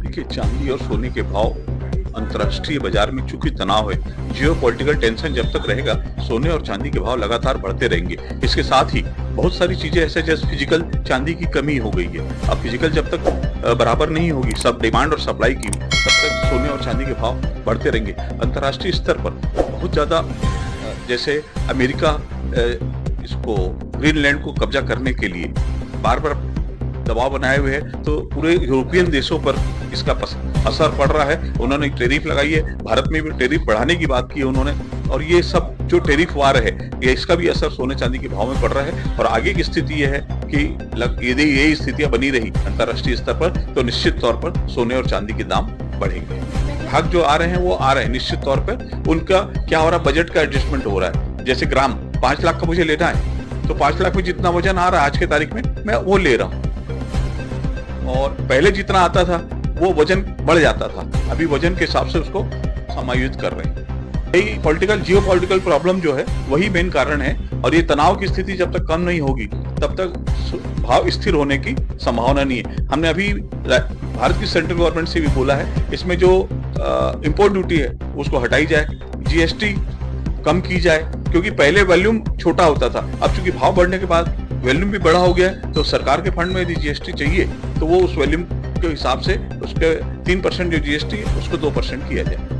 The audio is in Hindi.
देखिए, चांदी और सोने के भाव अंतर्राष्ट्रीय बाजार में चूंकि तनाव है, जियोपॉलिटिकल टेंशन जब तक रहेगा, सोने और चांदी के भाव लगातार बढ़ते रहेंगे। इसके साथ ही बहुत सारी चीजें ऐसे जैसे फिजिकल चांदी की कमी हो गई है। अब फिजिकल जब तक बराबर नहीं होगी, सब डिमांड और सप्लाई की, तब तक सोने और चांदी के भाव बढ़ते रहेंगे। अंतर्राष्ट्रीय स्तर पर बहुत ज्यादा जैसे अमेरिका इसको ग्रीनलैंड को कब्जा करने के लिए बार बार दबाव बनाए हुए है, तो पूरे यूरोपियन देशों पर इसका असर पड़ रहा है। उन्होंने टैरिफ लगाई है, भारत में भी टैरिफ बढ़ाने की बात की है उन्होंने, और ये सब जो टैरिफ वार है, ये इसका भी असर सोने चांदी के भाव में पड़ रहा है। और आगे की स्थिति यह है कि यदि ये स्थितियां बनी रही अंतर्राष्ट्रीय स्तर पर, तो निश्चित तौर पर सोने और चांदी के दाम बढ़ेंगे। भाग जो आ रहे हैं वो आ रहे हैं, निश्चित तौर पर उनका क्या हो रहा है, बजट का एडजस्टमेंट हो रहा है। जैसे ग्राम 5 लाख का मुझे लेना है, तो 5 लाख में जितना वजन आ रहा है आज के तारीख में, मैं वो ले रहा हूँ। और पहले जितना आता था वो वजन बढ़ जाता था, अभी वजन के हिसाब से उसको समायोजित कर रहे हैं। यही पॉलिटिकल जियोपॉलिटिकल प्रॉब्लम जो है वही मेन कारण है। और ये तनाव की स्थिति जब तक कम नहीं होगी, तब तक भाव स्थिर होने की संभावना नहीं है। हमने अभी भारत की सेंट्रल गवर्नमेंट से भी बोला है, इसमें जो इंपोर्ट ड्यूटी है उसको हटाई जाए, जीएसटी कम की जाए, क्योंकि पहले वॉल्यूम छोटा होता था, अब चूंकि भाव बढ़ने के बाद वॉल्यूम भी बड़ा हो गया है, तो सरकार के फंड में यदि जीएसटी चाहिए तो वो उस वॉल्यूम के हिसाब से उसके 3% जो जीएसटी है उसको 2% किया जाए।